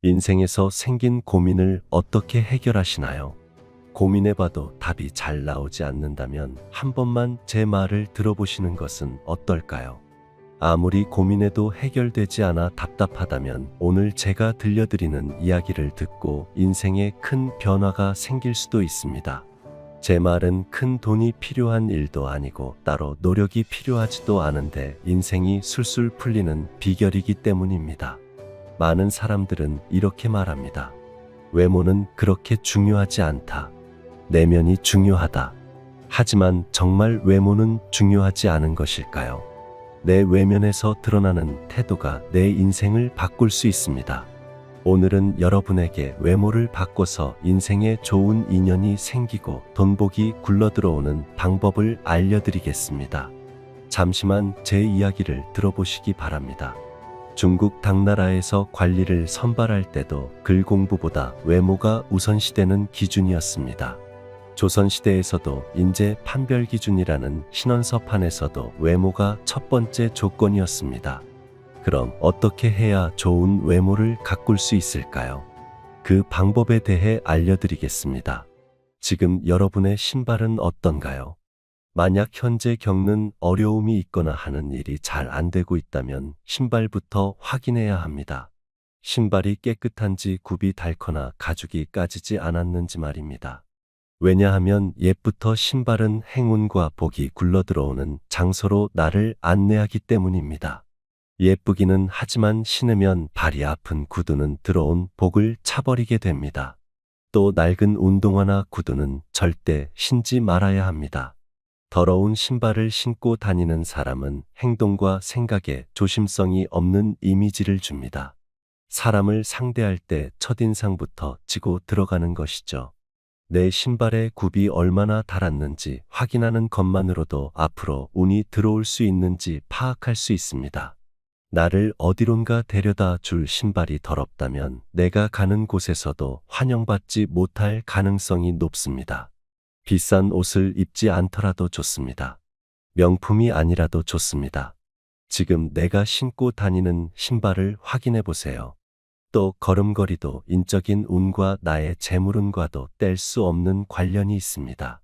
인생에서 생긴 고민을 어떻게 해결하시나요? 고민해봐도 답이 잘 나오지 않는다면 한 번만 제 말을 들어보시는 것은 어떨까요? 아무리 고민해도 해결되지 않아 답답하다면 오늘 제가 들려드리는 이야기를 듣고 인생에 큰 변화가 생길 수도 있습니다. 제 말은 큰 돈이 필요한 일도 아니고 따로 노력이 필요하지도 않은데 인생이 술술 풀리는 비결이기 때문입니다. 많은 사람들은 이렇게 말합니다. 외모는 그렇게 중요하지 않다. 내면이 중요하다. 하지만 정말 외모는 중요하지 않은 것일까요? 내 외면에서 드러나는 태도가 내 인생을 바꿀 수 있습니다. 오늘은 여러분에게 외모를 바꿔서 인생에 좋은 인연이 생기고 돈복이 굴러들어오는 방법을 알려드리겠습니다. 잠시만 제 이야기를 들어보시기 바랍니다. 중국 당나라에서 관리를 선발할 때도 글 공부보다 외모가 우선시되는 기준이었습니다. 조선시대에서도 인재 판별 기준이라는 신원서판에서도 외모가 첫 번째 조건이었습니다. 그럼 어떻게 해야 좋은 외모를 가꿀 수 있을까요? 그 방법에 대해 알려드리겠습니다. 지금 여러분의 신발은 어떤가요? 만약 현재 겪는 어려움이 있거나 하는 일이 잘 안 되고 있다면 신발부터 확인해야 합니다. 신발이 깨끗한지 굽이 닳거나 가죽이 까지지 않았는지 말입니다. 왜냐하면 옛부터 신발은 행운과 복이 굴러들어오는 장소로 나를 안내하기 때문입니다. 예쁘기는 하지만 신으면 발이 아픈 구두는 들어온 복을 차버리게 됩니다. 또 낡은 운동화나 구두는 절대 신지 말아야 합니다. 더러운 신발을 신고 다니는 사람은 행동과 생각에 조심성이 없는 이미지를 줍니다. 사람을 상대할 때 첫인상부터 지고 들어가는 것이죠. 내 신발의 굽이 얼마나 닳았는지 확인하는 것만으로도 앞으로 운이 들어올 수 있는지 파악할 수 있습니다. 나를 어디론가 데려다 줄 신발이 더럽다면 내가 가는 곳에서도 환영받지 못할 가능성이 높습니다. 비싼 옷을 입지 않더라도 좋습니다. 명품이 아니라도 좋습니다. 지금 내가 신고 다니는 신발을 확인해 보세요. 또 걸음걸이도 인적인 운과 나의 재물운과도 뗄 수 없는 관련이 있습니다.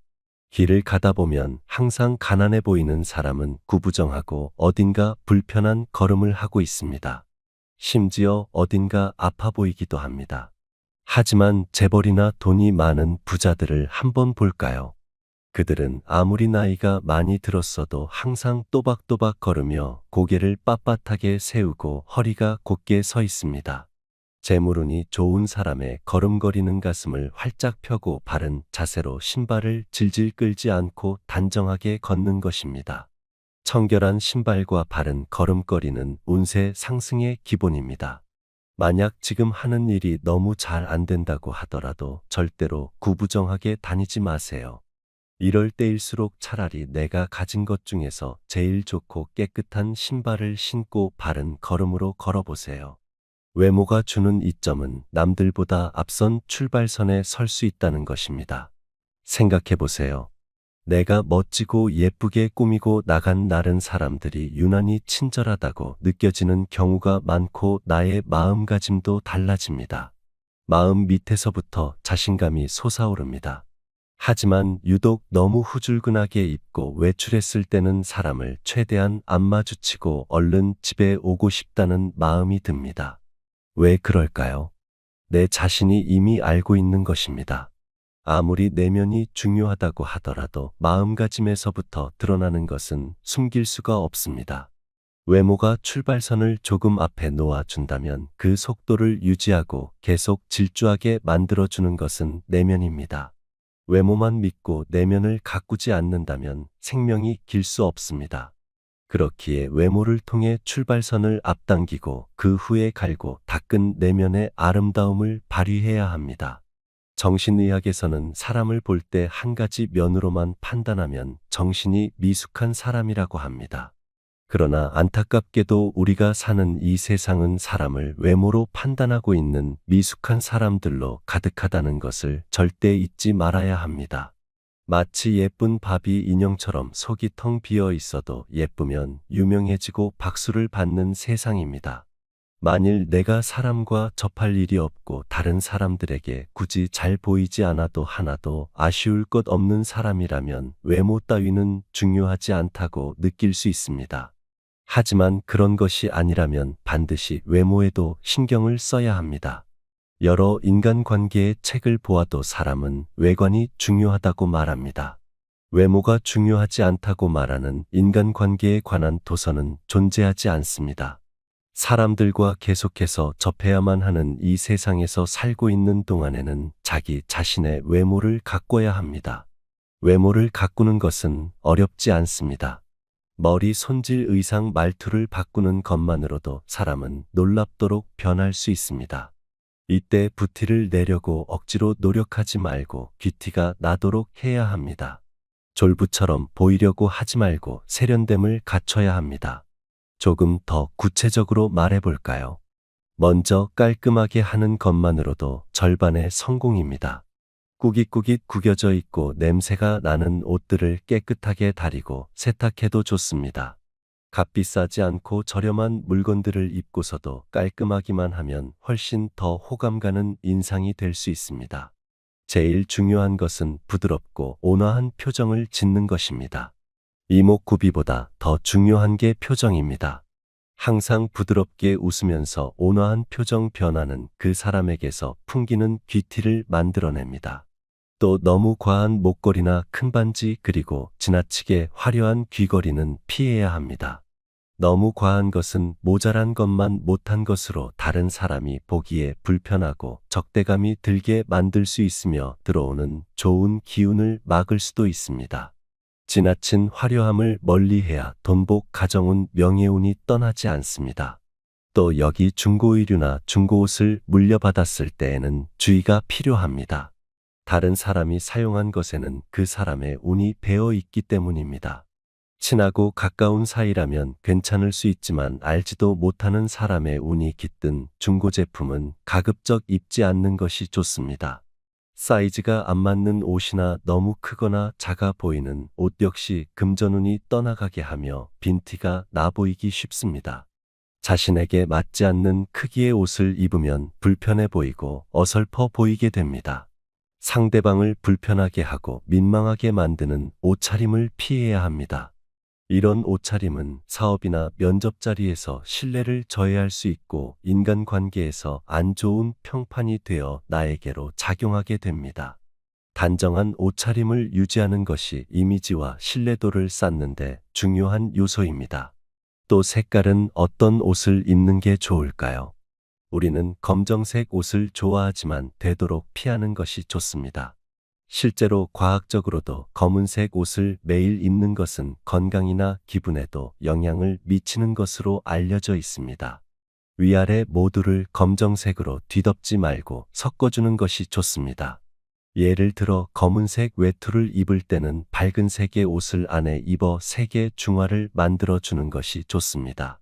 길을 가다 보면 항상 가난해 보이는 사람은 구부정하고 어딘가 불편한 걸음을 하고 있습니다. 심지어 어딘가 아파 보이기도 합니다. 하지만 재벌이나 돈이 많은 부자들을 한번 볼까요? 그들은 아무리 나이가 많이 들었어도 항상 또박또박 걸으며 고개를 빳빳하게 세우고 허리가 곧게 서 있습니다. 재물운이 좋은 사람의 걸음거리는 가슴을 활짝 펴고 바른 자세로 신발을 질질 끌지 않고 단정하게 걷는 것입니다. 청결한 신발과 바른 걸음걸이는 운세 상승의 기본입니다. 만약 지금 하는 일이 너무 잘 안 된다고 하더라도 절대로 구부정하게 다니지 마세요. 이럴 때일수록 차라리 내가 가진 것 중에서 제일 좋고 깨끗한 신발을 신고 바른 걸음으로 걸어보세요. 외모가 주는 이점은 남들보다 앞선 출발선에 설 수 있다는 것입니다. 생각해 보세요. 내가 멋지고 예쁘게 꾸미고 나간 날은 사람들이 유난히 친절하다고 느껴지는 경우가 많고 나의 마음가짐도 달라집니다. 마음 밑에서부터 자신감이 솟아오릅니다. 하지만 유독 너무 후줄근하게 입고 외출했을 때는 사람을 최대한 안 마주치고 얼른 집에 오고 싶다는 마음이 듭니다. 왜 그럴까요? 내 자신이 이미 알고 있는 것입니다. 아무리 내면이 중요하다고 하더라도 마음가짐에서부터 드러나는 것은 숨길 수가 없습니다. 외모가 출발선을 조금 앞에 놓아준다면 그 속도를 유지하고 계속 질주하게 만들어주는 것은 내면입니다. 외모만 믿고 내면을 가꾸지 않는다면 생명이 길 수 없습니다. 그렇기에 외모를 통해 출발선을 앞당기고 그 후에 갈고 닦은 내면의 아름다움을 발휘해야 합니다. 정신의학에서는 사람을 볼 때 한 가지 면으로만 판단하면 정신이 미숙한 사람이라고 합니다. 그러나 안타깝게도 우리가 사는 이 세상은 사람을 외모로 판단하고 있는 미숙한 사람들로 가득하다는 것을 절대 잊지 말아야 합니다. 마치 예쁜 바비 인형처럼 속이 텅 비어 있어도 예쁘면 유명해지고 박수를 받는 세상입니다. 만일 내가 사람과 접할 일이 없고 다른 사람들에게 굳이 잘 보이지 않아도 하나도 아쉬울 것 없는 사람이라면 외모 따위는 중요하지 않다고 느낄 수 있습니다. 하지만 그런 것이 아니라면 반드시 외모에도 신경을 써야 합니다. 여러 인간관계의 책을 보아도 사람은 외관이 중요하다고 말합니다. 외모가 중요하지 않다고 말하는 인간관계에 관한 도서는 존재하지 않습니다. 사람들과 계속해서 접해야만 하는 이 세상에서 살고 있는 동안에는 자기 자신의 외모를 가꿔야 합니다. 외모를 가꾸는 것은 어렵지 않습니다. 머리, 손질, 의상, 말투를 바꾸는 것만으로도 사람은 놀랍도록 변할 수 있습니다. 이때 부티를 내려고 억지로 노력하지 말고 귀티가 나도록 해야 합니다. 졸부처럼 보이려고 하지 말고 세련됨을 갖춰야 합니다. 조금 더 구체적으로 말해볼까요? 먼저 깔끔하게 하는 것만으로도 절반의 성공입니다. 꾸깃꾸깃 구겨져 있고 냄새가 나는 옷들을 깨끗하게 다리고 세탁해도 좋습니다. 값비싸지 않고 저렴한 물건들을 입고서도 깔끔하기만 하면 훨씬 더 호감 가는 인상이 될 수 있습니다. 제일 중요한 것은 부드럽고 온화한 표정을 짓는 것입니다. 이목구비보다 더 중요한 게 표정입니다. 항상 부드럽게 웃으면서 온화한 표정 변화는 그 사람에게서 풍기는 귀티를 만들어냅니다. 또 너무 과한 목걸이나 큰 반지 그리고 지나치게 화려한 귀걸이는 피해야 합니다. 너무 과한 것은 모자란 것만 못한 것으로 다른 사람이 보기에 불편하고 적대감이 들게 만들 수 있으며 들어오는 좋은 기운을 막을 수도 있습니다. 지나친 화려함을 멀리해야 돈복, 가정운, 명예운이 떠나지 않습니다. 또 여기 중고의류나 중고옷을 물려받았을 때에는 주의가 필요합니다. 다른 사람이 사용한 것에는 그 사람의 운이 배어 있기 때문입니다. 친하고 가까운 사이라면 괜찮을 수 있지만 알지도 못하는 사람의 운이 깃든 중고 제품은 가급적 입지 않는 것이 좋습니다. 사이즈가 안 맞는 옷이나 너무 크거나 작아 보이는 옷 역시 금전운이 떠나가게 하며 빈티가 나 보이기 쉽습니다. 자신에게 맞지 않는 크기의 옷을 입으면 불편해 보이고 어설퍼 보이게 됩니다. 상대방을 불편하게 하고 민망하게 만드는 옷차림을 피해야 합니다. 이런 옷차림은 사업이나 면접 자리에서 신뢰를 저해할 수 있고 인간관계에서 안 좋은 평판이 되어 나에게로 작용하게 됩니다. 단정한 옷차림을 유지하는 것이 이미지와 신뢰도를 쌓는데 중요한 요소입니다. 또 색깔은 어떤 옷을 입는 게 좋을까요? 우리는 검정색 옷을 좋아하지만 되도록 피하는 것이 좋습니다. 실제로 과학적으로도 검은색 옷을 매일 입는 것은 건강이나 기분에도 영향을 미치는 것으로 알려져 있습니다. 위아래 모두를 검정색으로 뒤덮지 말고 섞어주는 것이 좋습니다. 예를 들어 검은색 외투를 입을 때는 밝은 색의 옷을 안에 입어 색의 중화를 만들어주는 것이 좋습니다.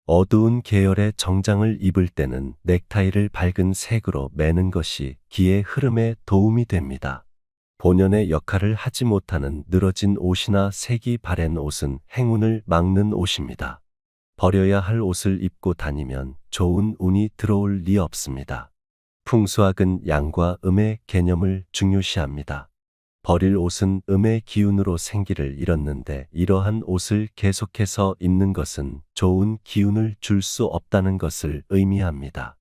어두운 계열의 정장을 입을 때는 넥타이를 밝은 색으로 매는 것이 기의 흐름에 도움이 됩니다. 본연의 역할을 하지 못하는 늘어진 옷이나 색이 바랜 옷은 행운을 막는 옷입니다. 버려야 할 옷을 입고 다니면 좋은 운이 들어올 리 없습니다. 풍수학은 양과 음의 개념을 중요시합니다. 버릴 옷은 음의 기운으로 생기를 잃었는데 이러한 옷을 계속해서 입는 것은 좋은 기운을 줄 수 없다는 것을 의미합니다.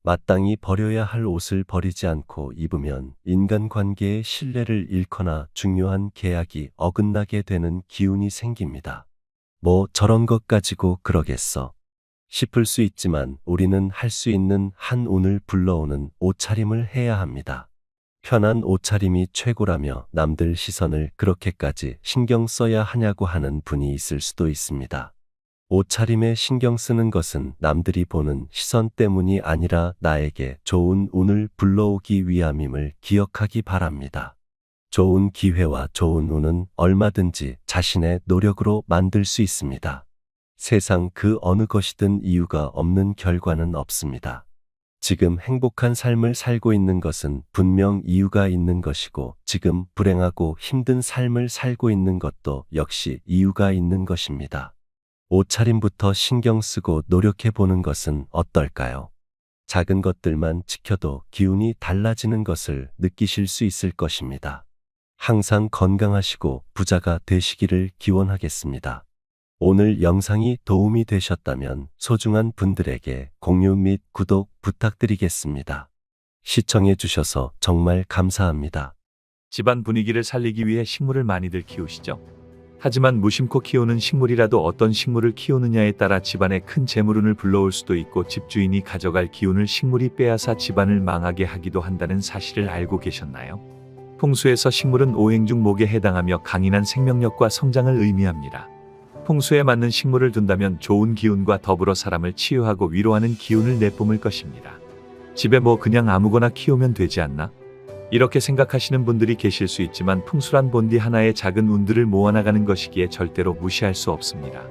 마땅히 버려야 할 옷을 버리지 않고 입으면 인간관계의 신뢰를 잃거나 중요한 계약이 어긋나게 되는 기운이 생깁니다. 뭐 저런 것 가지고 그러겠어 싶을 수 있지만 우리는 할 수 있는 한 운을 불러오는 옷차림을 해야 합니다. 편한 옷차림이 최고라며 남들 시선을 그렇게까지 신경 써야 하냐고 하는 분이 있을 수도 있습니다. 옷차림에 신경 쓰는 것은 남들이 보는 시선 때문이 아니라 나에게 좋은 운을 불러오기 위함임을 기억하기 바랍니다. 좋은 기회와 좋은 운은 얼마든지 자신의 노력으로 만들 수 있습니다. 세상 그 어느 것이든 이유가 없는 결과는 없습니다. 지금 행복한 삶을 살고 있는 것은 분명 이유가 있는 것이고 지금 불행하고 힘든 삶을 살고 있는 것도 역시 이유가 있는 것입니다. 옷차림부터 신경 쓰고 노력해 보는 것은 어떨까요? 작은 것들만 지켜도 기운이 달라지는 것을 느끼실 수 있을 것입니다. 항상 건강하시고 부자가 되시기를 기원하겠습니다. 오늘 영상이 도움이 되셨다면 소중한 분들에게 공유 및 구독 부탁드리겠습니다. 시청해 주셔서 정말 감사합니다. 집안 분위기를 살리기 위해 식물을 많이들 키우시죠? 하지만 무심코 키우는 식물이라도 어떤 식물을 키우느냐에 따라 집안에 큰 재물운을 불러올 수도 있고 집주인이 가져갈 기운을 식물이 빼앗아 집안을 망하게 하기도 한다는 사실을 알고 계셨나요? 풍수에서 식물은 오행중 목에 해당하며 강인한 생명력과 성장을 의미합니다. 풍수에 맞는 식물을 둔다면 좋은 기운과 더불어 사람을 치유하고 위로하는 기운을 내뿜을 것입니다. 집에 뭐 그냥 아무거나 키우면 되지 않나? 이렇게 생각하시는 분들이 계실 수 있지만 풍수란 본디 하나의 작은 운들을 모아나가는 것이기에 절대로 무시할 수 없습니다.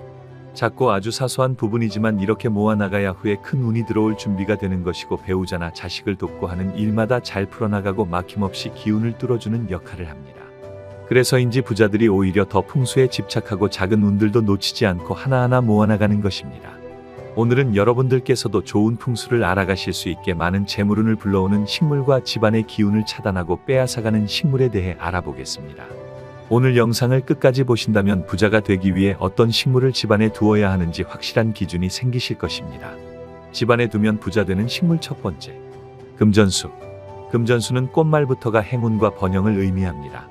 작고 아주 사소한 부분이지만 이렇게 모아나가야 후에 큰 운이 들어올 준비가 되는 것이고 배우자나 자식을 돕고 하는 일마다 잘 풀어나가고 막힘없이 기운을 뚫어주는 역할을 합니다. 그래서인지 부자들이 오히려 더 풍수에 집착하고 작은 운들도 놓치지 않고 하나하나 모아나가는 것입니다. 오늘은 여러분들께서도 좋은 풍수를 알아가실 수 있게 많은 재물운을 불러오는 식물과 집안의 기운을 차단하고 빼앗아가는 식물에 대해 알아보겠습니다. 오늘 영상을 끝까지 보신다면 부자가 되기 위해 어떤 식물을 집안에 두어야 하는지 확실한 기준이 생기실 것입니다. 집안에 두면 부자 되는 식물 첫 번째, 금전수. 금전수는 꽃말부터가 행운과 번영을 의미합니다.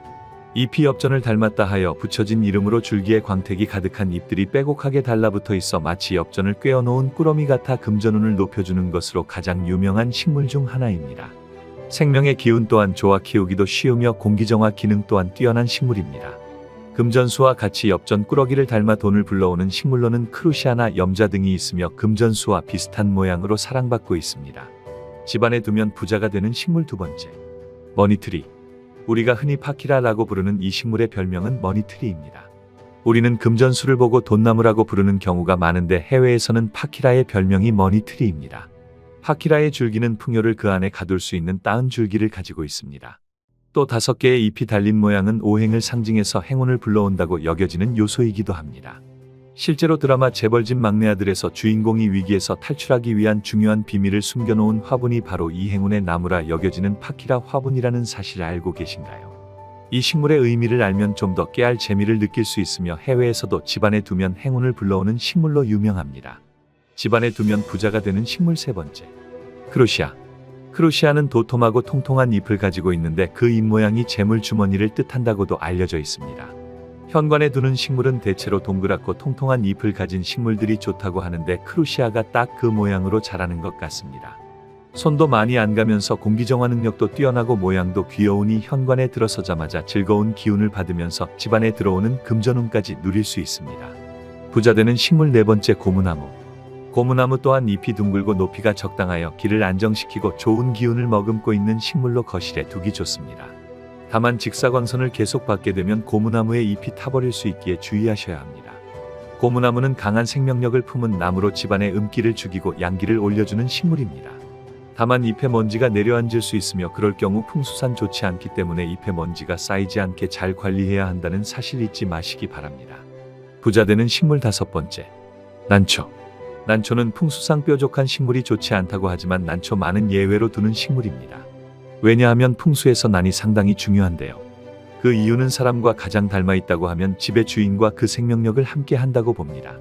잎이 엽전을 닮았다 하여 붙여진 이름으로 줄기에 광택이 가득한 잎들이 빼곡하게 달라붙어 있어 마치 엽전을 꿰어놓은 꾸러미 같아 금전운을 높여주는 것으로 가장 유명한 식물 중 하나입니다. 생명의 기운 또한 좋아 키우기도 쉬우며 공기정화 기능 또한 뛰어난 식물입니다. 금전수와 같이 엽전 꾸러기를 닮아 돈을 불러오는 식물로는 크루시아나 염자 등이 있으며 금전수와 비슷한 모양으로 사랑받고 있습니다. 집안에 두면 부자가 되는 식물 두 번째, 머니트리. 우리가 흔히 파키라라고 부르는 이 식물의 별명은 머니트리입니다. 우리는 금전수를 보고 돈나무라고 부르는 경우가 많은데 해외에서는 파키라의 별명이 머니트리입니다. 파키라의 줄기는 풍요를 그 안에 가둘 수 있는 따은 줄기를 가지고 있습니다. 또 5개의 잎이 달린 모양은 오행을 상징해서 행운을 불러온다고 여겨지는 요소이기도 합니다. 실제로 드라마 재벌집 막내 아들에서 주인공이 위기에서 탈출하기 위한 중요한 비밀을 숨겨놓은 화분이 바로 이 행운의 나무라 여겨지는 파키라 화분이라는 사실을 알고 계신가요? 이 식물의 의미를 알면 좀 더 깨알 재미를 느낄 수 있으며 해외에서도 집안에 두면 행운을 불러오는 식물로 유명합니다. 집안에 두면 부자가 되는 식물 세 번째, 크루시아. 크루시아는 도톰하고 통통한 잎을 가지고 있는데 그 잎 모양이 재물 주머니를 뜻한다고도 알려져 있습니다. 현관에 두는 식물은 대체로 동그랗고 통통한 잎을 가진 식물들이 좋다고 하는데 크루시아가 딱 그 모양으로 자라는 것 같습니다. 손도 많이 안 가면서 공기정화 능력도 뛰어나고 모양도 귀여우니 현관에 들어서자마자 즐거운 기운을 받으면서 집안에 들어오는 금전운까지 누릴 수 있습니다. 부자 되는 식물 네 번째, 고무나무. 고무나무 또한 잎이 둥글고 높이가 적당하여 길을 안정시키고 좋은 기운을 머금고 있는 식물로 거실에 두기 좋습니다. 다만 직사광선을 계속 받게 되면 고무나무의 잎이 타버릴 수 있기에 주의하셔야 합니다. 고무나무는 강한 생명력을 품은 나무로 집안에 음기를 죽이고 양기를 올려주는 식물입니다. 다만 잎에 먼지가 내려앉을 수 있으며 그럴 경우 풍수상 좋지 않기 때문에 잎에 먼지가 쌓이지 않게 잘 관리해야 한다는 사실 잊지 마시기 바랍니다. 부자 되는 식물 다섯 번째, 난초. 난초는 풍수상 뾰족한 식물이 좋지 않다고 하지만 난초 많은 예외로 두는 식물입니다. 왜냐하면 풍수에서 난이 상당히 중요한데요. 그 이유는 사람과 가장 닮아 있다고 하면 집의 주인과 그 생명력을 함께 한다고 봅니다.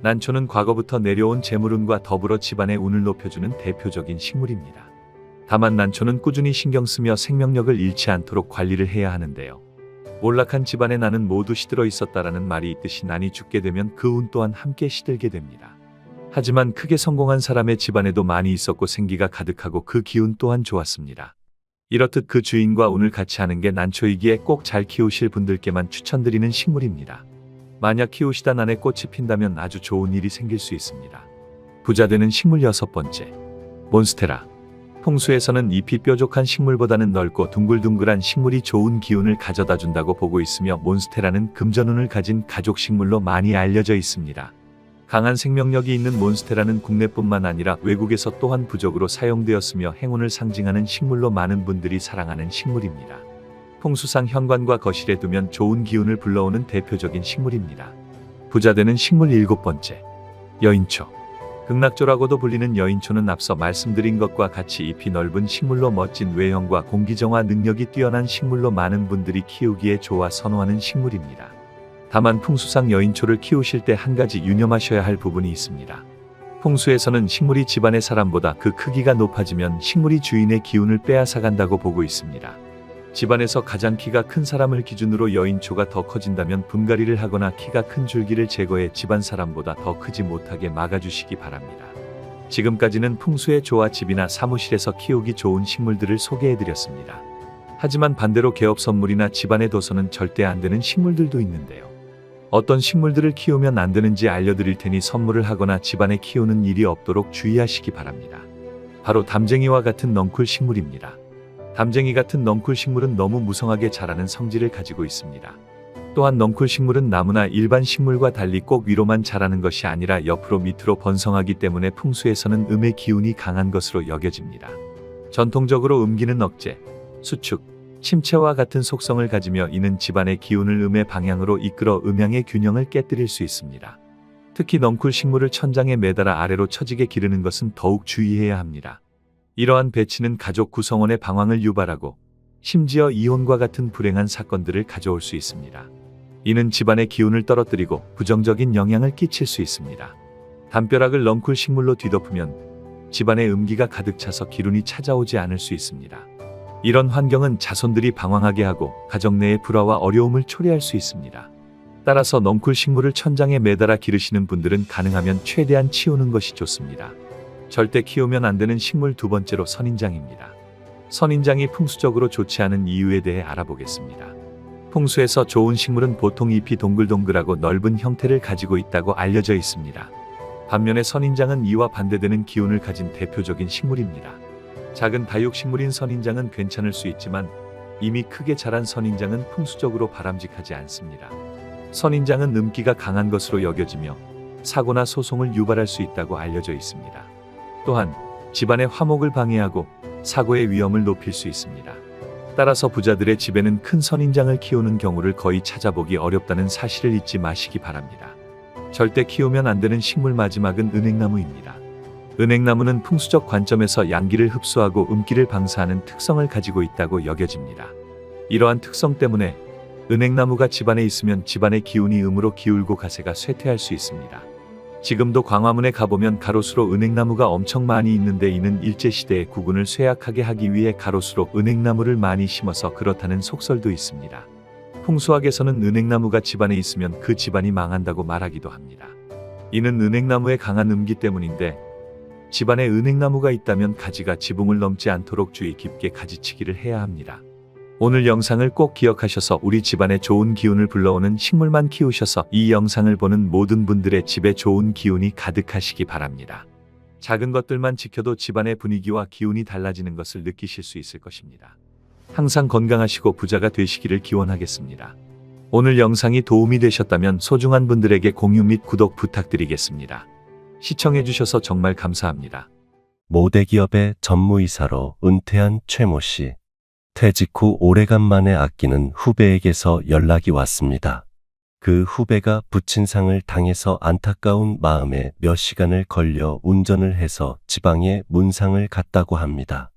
난초는 과거부터 내려온 재물운과 더불어 집안의 운을 높여주는 대표적인 식물입니다. 다만 난초는 꾸준히 신경 쓰며 생명력을 잃지 않도록 관리를 해야 하는데요. 몰락한 집안의 난은 모두 시들어 있었다라는 말이 있듯이 난이 죽게 되면 그 운 또한 함께 시들게 됩니다. 하지만 크게 성공한 사람의 집안에도 많이 있었고 생기가 가득하고 그 기운 또한 좋았습니다. 이렇듯 그 주인과 운을 같이 하는 게 난초이기에 꼭 잘 키우실 분들께만 추천드리는 식물입니다. 만약 키우시다 난에 꽃이 핀다면 아주 좋은 일이 생길 수 있습니다. 부자 되는 식물 여섯 번째, 몬스테라. 풍수에서는 잎이 뾰족한 식물보다는 넓고 둥글둥글한 식물이 좋은 기운을 가져다 준다고 보고 있으며 몬스테라는 금전운을 가진 가족식물로 많이 알려져 있습니다. 강한 생명력이 있는 몬스테라는 국내뿐만 아니라 외국에서 또한 부적으로 사용되었으며 행운을 상징하는 식물로 많은 분들이 사랑하는 식물입니다. 풍수상 현관과 거실에 두면 좋은 기운을 불러오는 대표적인 식물입니다. 부자 되는 식물 7번째. 여인초. 극락조라고도 불리는 여인초는 앞서 말씀드린 것과 같이 잎이 넓은 식물로 멋진 외형과 공기정화 능력이 뛰어난 식물로 많은 분들이 키우기에 좋아 선호하는 식물입니다. 다만 풍수상 여인초를 키우실 때 한 가지 유념하셔야 할 부분이 있습니다. 풍수에서는 식물이 집안의 사람보다 그 크기가 높아지면 식물이 주인의 기운을 빼앗아간다고 보고 있습니다. 집안에서 가장 키가 큰 사람을 기준으로 여인초가 더 커진다면 분갈이를 하거나 키가 큰 줄기를 제거해 집안 사람보다 더 크지 못하게 막아주시기 바랍니다. 지금까지는 풍수의 조화 집이나 사무실에서 키우기 좋은 식물들을 소개해드렸습니다. 하지만 반대로 개업 선물이나 집안에 둬서는 절대 안 되는 식물들도 있는데요. 어떤 식물들을 키우면 안 되는지 알려드릴 테니 선물을 하거나 집안에 키우는 일이 없도록 주의하시기 바랍니다. 바로 담쟁이와 같은 넝쿨 식물입니다. 담쟁이 같은 넝쿨 식물은 너무 무성하게 자라는 성질을 가지고 있습니다. 또한 넝쿨 식물은 나무나 일반 식물과 달리 꼭 위로만 자라는 것이 아니라 옆으로 밑으로 번성하기 때문에 풍수에서는 음의 기운이 강한 것으로 여겨집니다. 전통적으로 음기는 억제, 수축, 침체와 같은 속성을 가지며 이는 집안의 기운을 음의 방향으로 이끌어 음양의 균형을 깨뜨릴 수 있습니다. 특히 넝쿨 식물을 천장에 매달아 아래로 처지게 기르는 것은 더욱 주의해야 합니다. 이러한 배치는 가족 구성원의 방황을 유발하고 심지어 이혼과 같은 불행한 사건들을 가져올 수 있습니다. 이는 집안의 기운을 떨어뜨리고 부정적인 영향을 끼칠 수 있습니다. 담벼락을 넝쿨 식물로 뒤덮으면 집안에 음기가 가득 차서 기운이 찾아오지 않을 수 있습니다. 이런 환경은 자손들이 방황하게 하고 가정 내의 불화와 어려움을 초래할 수 있습니다. 따라서 넝쿨 식물을 천장에 매달아 기르시는 분들은 가능하면 최대한 치우는 것이 좋습니다. 절대 키우면 안 되는 식물 2번째로 선인장입니다. 선인장이 풍수적으로 좋지 않은 이유에 대해 알아보겠습니다. 풍수에서 좋은 식물은 보통 잎이 동글동글하고 넓은 형태를 가지고 있다고 알려져 있습니다. 반면에 선인장은 이와 반대되는 기운을 가진 대표적인 식물입니다. 작은 다육식물인 선인장은 괜찮을 수 있지만 이미 크게 자란 선인장은 풍수적으로 바람직하지 않습니다. 선인장은 음기가 강한 것으로 여겨지며 사고나 소송을 유발할 수 있다고 알려져 있습니다. 또한 집안의 화목을 방해하고 사고의 위험을 높일 수 있습니다. 따라서 부자들의 집에는 큰 선인장을 키우는 경우를 거의 찾아보기 어렵다는 사실을 잊지 마시기 바랍니다. 절대 키우면 안 되는 식물 마지막은 은행나무입니다. 은행나무는 풍수적 관점에서 양기를 흡수하고 음기를 방사하는 특성을 가지고 있다고 여겨집니다. 이러한 특성 때문에 은행나무가 집안에 있으면 집안의 기운이 음으로 기울고 가세가 쇠퇴할 수 있습니다. 지금도 광화문에 가보면 가로수로 은행나무가 엄청 많이 있는데 이는 일제시대의 국운을 쇠약하게 하기 위해 가로수로 은행나무를 많이 심어서 그렇다는 속설도 있습니다. 풍수학에서는 은행나무가 집안에 있으면 그 집안이 망한다고 말하기도 합니다. 이는 은행나무의 강한 음기 때문인데 집안에 은행나무가 있다면 가지가 지붕을 넘지 않도록 주의 깊게 가지치기를 해야 합니다. 오늘 영상을 꼭 기억하셔서 우리 집안에 좋은 기운을 불러오는 식물만 키우셔서 이 영상을 보는 모든 분들의 집에 좋은 기운이 가득하시기 바랍니다. 작은 것들만 지켜도 집안의 분위기와 기운이 달라지는 것을 느끼실 수 있을 것입니다. 항상 건강하시고 부자가 되시기를 기원하겠습니다. 오늘 영상이 도움이 되셨다면 소중한 분들에게 공유 및 구독 부탁드리겠습니다. 시청해주셔서 정말 감사합니다. 모대기업의 전무이사로 은퇴한 최모 씨. 퇴직 후 오래간만에 아끼는 후배에게서 연락이 왔습니다. 그 후배가 부친상을 당해서 안타까운 마음에 몇 시간을 걸려 운전을 해서 지방에 문상을 갔다고 합니다.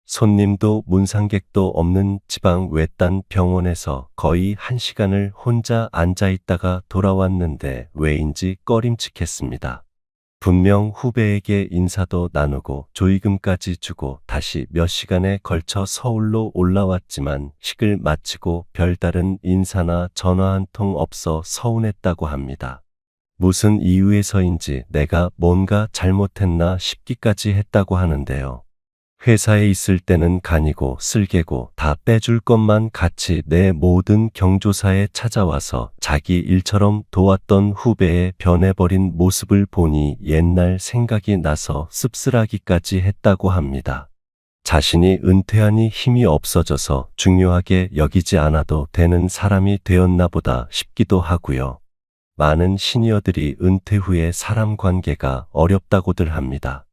손님도 문상객도 없는 지방 외딴 병원에서 거의 1시간을 혼자 앉아 있다가 돌아왔는데 왜인지 꺼림칙했습니다. 분명 후배에게 인사도 나누고 조의금까지 주고 다시 몇 시간에 걸쳐 서울로 올라왔지만 식을 마치고 별다른 인사나 전화 한 통 없어 서운했다고 합니다. 무슨 이유에서인지 내가 뭔가 잘못했나 싶기까지 했다고 하는데요. 회사에 있을 때는 간이고 쓸개고 다 빼줄 것만 같이 내 모든 경조사에 찾아와서 자기 일처럼 도왔던 후배의 변해버린 모습을 보니 옛날 생각이 나서 씁쓸하기까지 했다고 합니다. 자신이 은퇴하니 힘이 없어져서 중요하게 여기지 않아도 되는 사람이 되었나 보다 싶기도 하고요. 많은 시니어들이 은퇴 후에 사람 관계가 어렵다고들 합니다.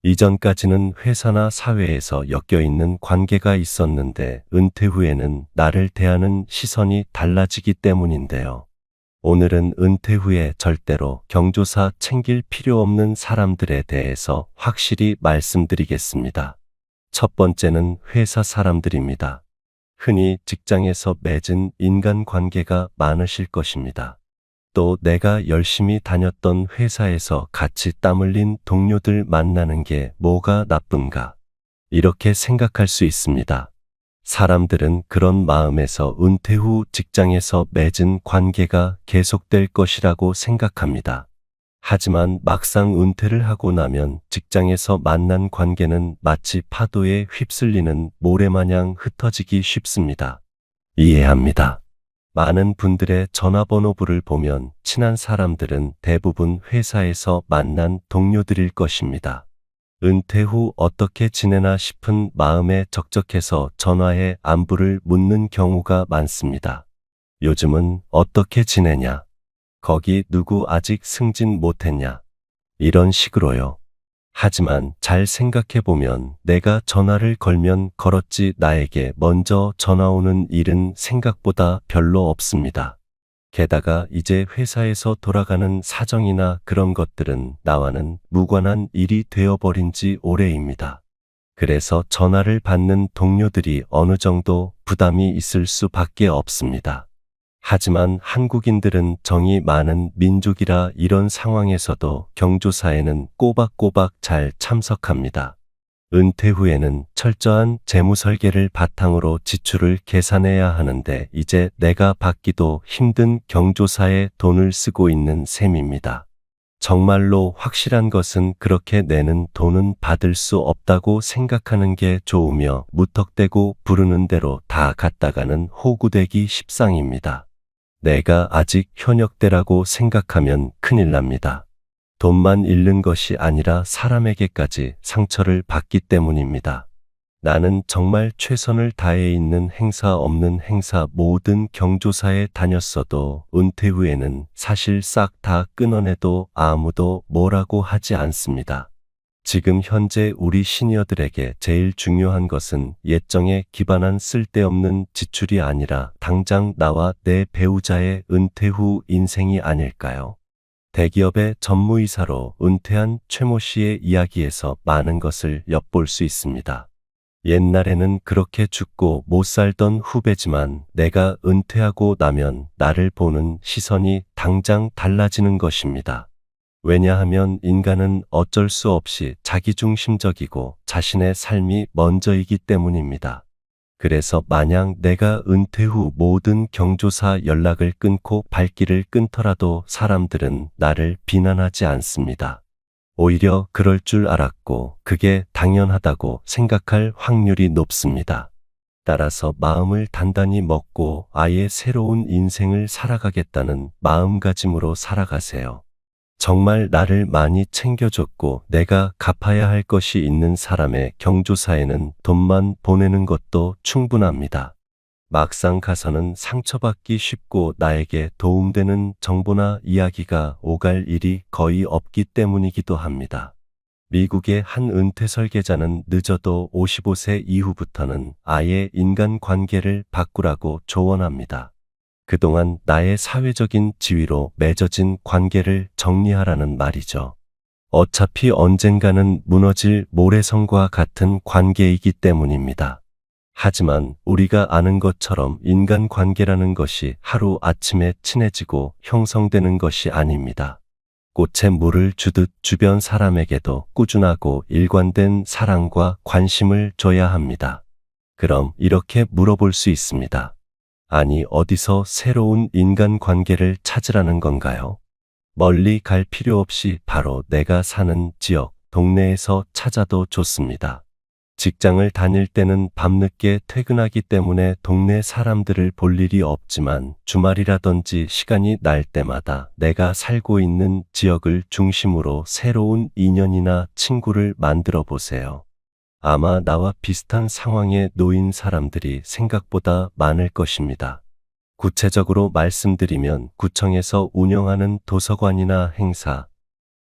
이전까지는 회사나 사회에서 엮여있는 관계가 있었는데 은퇴 후에는 나를 대하는 시선이 달라지기 때문인데요. 오늘은 은퇴 후에 절대로 경조사 챙길 필요 없는 사람들에 대해서 확실히 말씀드리겠습니다. 첫 번째는 회사 사람들입니다. 흔히 직장에서 맺은 인간관계가 많으실 것입니다. 또 내가 열심히 다녔던 회사에서 같이 땀 흘린 동료들 만나는 게 뭐가 나쁜가? 이렇게 생각할 수 있습니다. 사람들은 그런 마음에서 은퇴 후 직장에서 맺은 관계가 계속될 것이라고 생각합니다. 하지만 막상 은퇴를 하고 나면 직장에서 만난 관계는 마치 파도에 휩쓸리는 모래마냥 흩어지기 쉽습니다. 이해합니다. 많은 분들의 전화번호부를 보면 친한 사람들은 대부분 회사에서 만난 동료들일 것입니다. 은퇴 후 어떻게 지내나 싶은 마음에 적적해서 전화해 안부를 묻는 경우가 많습니다. 요즘은 어떻게 지내냐? 거기 누구 아직 승진 못했냐? 이런 식으로요. 하지만 잘 생각해보면 내가 전화를 걸면 걸었지 나에게 먼저 전화 오는 일은 생각보다 별로 없습니다. 게다가 이제 회사에서 돌아가는 사정이나 그런 것들은 나와는 무관한 일이 되어버린 지 오래입니다. 그래서 전화를 받는 동료들이 어느 정도 부담이 있을 수밖에 없습니다. 하지만 한국인들은 정이 많은 민족이라 이런 상황에서도 경조사에는 꼬박꼬박 잘 참석합니다. 은퇴 후에는 철저한 재무 설계를 바탕으로 지출을 계산해야 하는데 이제 내가 받기도 힘든 경조사에 돈을 쓰고 있는 셈입니다. 정말로 확실한 것은 그렇게 내는 돈은 받을 수 없다고 생각하는 게 좋으며 무턱대고 부르는 대로 다 갔다가는 호구되기 십상입니다. 내가 아직 현역대라고 생각하면 큰일 납니다. 돈만 잃는 것이 아니라 사람에게까지 상처를 받기 때문입니다. 나는 정말 최선을 다해 있는 행사 없는 행사 모든 경조사에 다녔어도 은퇴 후에는 사실 싹 다 끊어내도 아무도 뭐라고 하지 않습니다. 지금 현재 우리 시니어들에게 제일 중요한 것은 예정에 기반한 쓸데없는 지출이 아니라 당장 나와 내 배우자의 은퇴 후 인생이 아닐까요? 대기업의 전무이사로 은퇴한 최모 씨의 이야기에서 많은 것을 엿볼 수 있습니다. 옛날에는 그렇게 죽고 못 살던 후배지만 내가 은퇴하고 나면 나를 보는 시선이 당장 달라지는 것입니다. 왜냐하면 인간은 어쩔 수 없이 자기중심적이고 자신의 삶이 먼저이기 때문입니다. 그래서 만약 내가 은퇴 후 모든 경조사 연락을 끊고 발길을 끊더라도 사람들은 나를 비난하지 않습니다. 오히려 그럴 줄 알았고 그게 당연하다고 생각할 확률이 높습니다. 따라서 마음을 단단히 먹고 아예 새로운 인생을 살아가겠다는 마음가짐으로 살아가세요. 정말 나를 많이 챙겨줬고 내가 갚아야 할 것이 있는 사람의 경조사에는 돈만 보내는 것도 충분합니다. 막상 가서는 상처받기 쉽고 나에게 도움되는 정보나 이야기가 오갈 일이 거의 없기 때문이기도 합니다. 미국의 한 은퇴 설계자는 늦어도 55세 이후부터는 아예 인간관계를 바꾸라고 조언합니다. 그동안 나의 사회적인 지위로 맺어진 관계를 정리하라는 말이죠. 어차피 언젠가는 무너질 모래성과 같은 관계이기 때문입니다. 하지만 우리가 아는 것처럼 인간관계라는 것이 하루아침에 친해지고 형성되는 것이 아닙니다. 꽃에 물을 주듯 주변 사람에게도 꾸준하고 일관된 사랑과 관심을 줘야 합니다. 그럼 이렇게 물어볼 수 있습니다. 아니, 어디서 새로운 인간관계를 찾으라는 건가요? 멀리 갈 필요 없이 바로 내가 사는 지역, 동네에서 찾아도 좋습니다. 직장을 다닐 때는 밤늦게 퇴근하기 때문에 동네 사람들을 볼 일이 없지만 주말이라든지 시간이 날 때마다 내가 살고 있는 지역을 중심으로 새로운 인연이나 친구를 만들어 보세요. 아마 나와 비슷한 상황에 놓인 사람들이 생각보다 많을 것입니다. 구체적으로 말씀드리면 구청에서 운영하는 도서관이나 행사,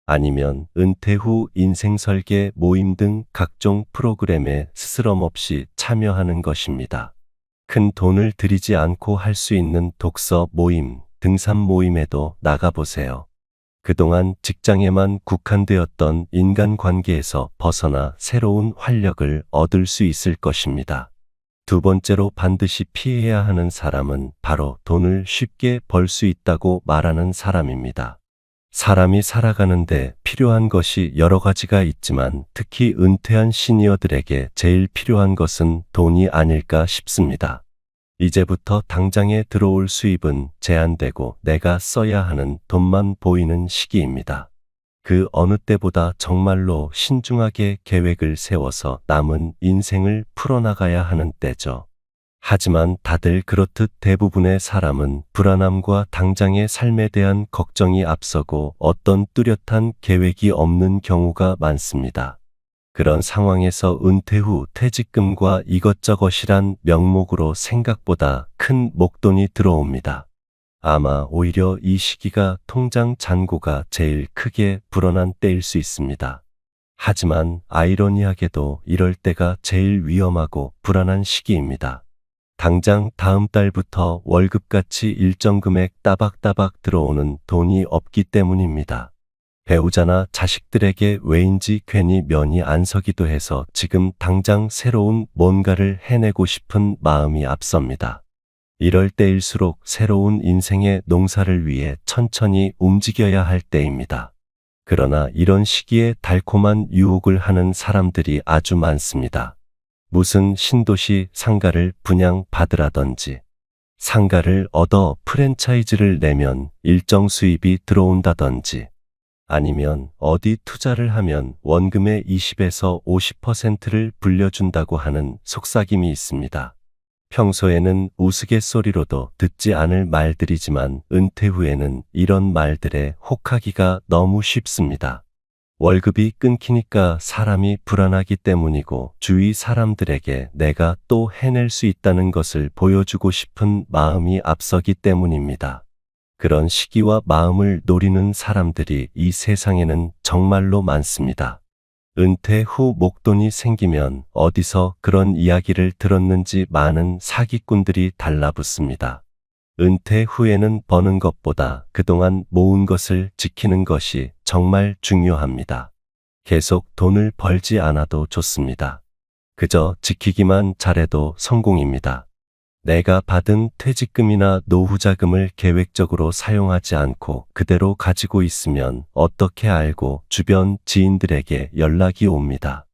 아니면 은퇴 후 인생설계 모임 등 각종 프로그램에 스스럼 없이 참여하는 것입니다. 큰 돈을 들이지 않고 할 수 있는 독서 모임, 등산 모임에도 나가보세요. 그동안 직장에만 국한되었던 인간관계에서 벗어나 새로운 활력을 얻을 수 있을 것입니다. 두 번째로 반드시 피해야 하는 사람은 바로 돈을 쉽게 벌 수 있다고 말하는 사람입니다. 사람이 살아가는데 필요한 것이 여러 가지가 있지만 특히 은퇴한 시니어들에게 제일 필요한 것은 돈이 아닐까 싶습니다. 이제부터 당장에 들어올 수입은 제한되고 내가 써야 하는 돈만 보이는 시기입니다. 그 어느 때보다 정말로 신중하게 계획을 세워서 남은 인생을 풀어나가야 하는 때죠. 하지만 다들 그렇듯 대부분의 사람은 불안함과 당장의 삶에 대한 걱정이 앞서고 어떤 뚜렷한 계획이 없는 경우가 많습니다. 그런 상황에서 은퇴 후 퇴직금과 이것저것이란 명목으로 생각보다 큰 목돈이 들어옵니다. 아마 오히려 이 시기가 통장 잔고가 제일 크게 불어난 때일 수 있습니다. 하지만 아이러니하게도 이럴 때가 제일 위험하고 불안한 시기입니다. 당장 다음 달부터 월급같이 일정 금액 따박따박 들어오는 돈이 없기 때문입니다. 배우자나 자식들에게 왜인지 괜히 면이 안 서기도 해서 지금 당장 새로운 뭔가를 해내고 싶은 마음이 앞섭니다. 이럴 때일수록 새로운 인생의 농사를 위해 천천히 움직여야 할 때입니다. 그러나 이런 시기에 달콤한 유혹을 하는 사람들이 아주 많습니다. 무슨 신도시 상가를 분양받으라든지, 상가를 얻어 프랜차이즈를 내면 일정 수입이 들어온다든지, 아니면 어디 투자를 하면 원금의 20에서 50%를 불려준다고 하는 속삭임이 있습니다. 평소에는 우스갯소리로도 듣지 않을 말들이지만 은퇴 후에는 이런 말들에 혹하기가 너무 쉽습니다. 월급이 끊기니까 사람이 불안하기 때문이고 주위 사람들에게 내가 또 해낼 수 있다는 것을 보여주고 싶은 마음이 앞서기 때문입니다. 그런 시기와 마음을 노리는 사람들이 이 세상에는 정말로 많습니다. 은퇴 후 목돈이 생기면 어디서 그런 이야기를 들었는지 많은 사기꾼들이 달라붙습니다. 은퇴 후에는 버는 것보다 그동안 모은 것을 지키는 것이 정말 중요합니다. 계속 돈을 벌지 않아도 좋습니다. 그저 지키기만 잘해도 성공입니다. 내가 받은 퇴직금이나 노후자금을 계획적으로 사용하지 않고 그대로 가지고 있으면 어떻게 알고 주변 지인들에게 연락이 옵니다.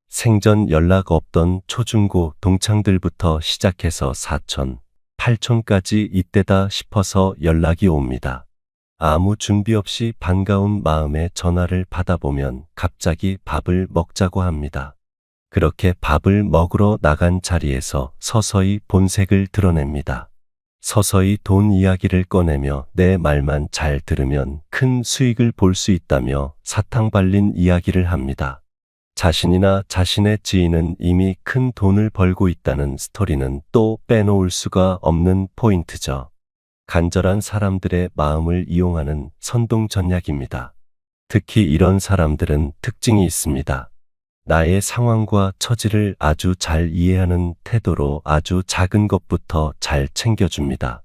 생전 연락 없던 초중고 동창들부터 시작해서 사촌, 팔촌까지 이때다 싶어서 연락이 옵니다. 아무 준비 없이 반가운 마음에 전화를 받아보면 갑자기 밥을 먹자고 합니다. 그렇게 밥을 먹으러 나간 자리에서 서서히 본색을 드러냅니다. 서서히 돈 이야기를 꺼내며 내 말만 잘 들으면 큰 수익을 볼 수 있다며 사탕 발린 이야기를 합니다. 자신이나 자신의 지인은 이미 큰 돈을 벌고 있다는 스토리는 또 빼놓을 수가 없는 포인트죠. 간절한 사람들의 마음을 이용하는 선동전략입니다. 특히 이런 사람들은 특징이 있습니다. 나의 상황과 처지를 아주 잘 이해하는 태도로 아주 작은 것부터 잘 챙겨줍니다.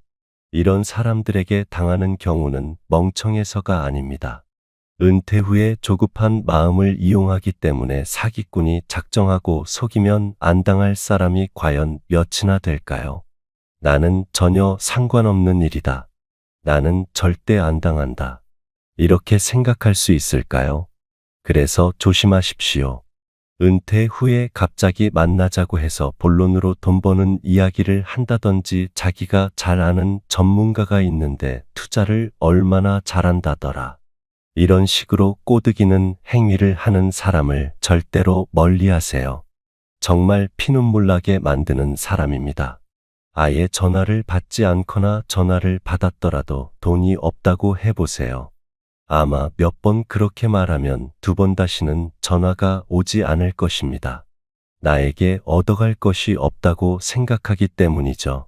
이런 사람들에게 당하는 경우는 멍청해서가 아닙니다. 은퇴 후에 조급한 마음을 이용하기 때문에 사기꾼이 작정하고 속이면 안 당할 사람이 과연 몇이나 될까요? 나는 전혀 상관없는 일이다. 나는 절대 안 당한다. 이렇게 생각할 수 있을까요? 그래서 조심하십시오. 은퇴 후에 갑자기 만나자고 해서 본론으로 돈 버는 이야기를 한다든지 자기가 잘 아는 전문가가 있는데 투자를 얼마나 잘한다더라. 이런 식으로 꼬드기는 행위를 하는 사람을 절대로 멀리하세요. 정말 피눈물 나게 만드는 사람입니다. 아예 전화를 받지 않거나 전화를 받았더라도 돈이 없다고 해보세요. 아마 몇 번 그렇게 말하면 두 번 다시는 전화가 오지 않을 것입니다. 나에게 얻어갈 것이 없다고 생각하기 때문이죠.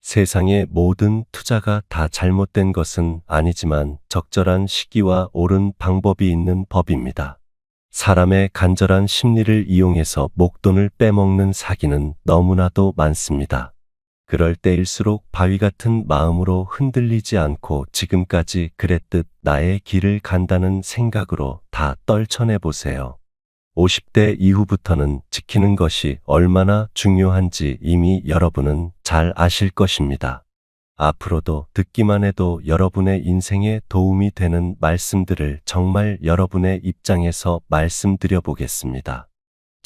세상의 모든 투자가 다 잘못된 것은 아니지만 적절한 시기와 옳은 방법이 있는 법입니다. 사람의 간절한 심리를 이용해서 목돈을 빼먹는 사기는 너무나도 많습니다. 그럴 때일수록 바위 같은 마음으로 흔들리지 않고 지금까지 그랬듯 나의 길을 간다는 생각으로 다 떨쳐내 보세요. 50대 이후부터는 지키는 것이 얼마나 중요한지 이미 여러분은 잘 아실 것입니다. 앞으로도 듣기만 해도 여러분의 인생에 도움이 되는 말씀들을 정말 여러분의 입장에서 말씀드려 보겠습니다.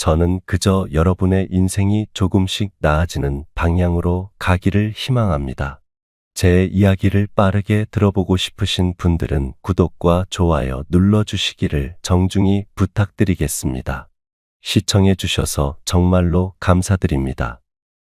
저는 그저 여러분의 인생이 조금씩 나아지는 방향으로 가기를 희망합니다. 제 이야기를 빠르게 들어보고 싶으신 분들은 구독과 좋아요 눌러주시기를 정중히 부탁드리겠습니다. 시청해 주셔서 정말로 감사드립니다.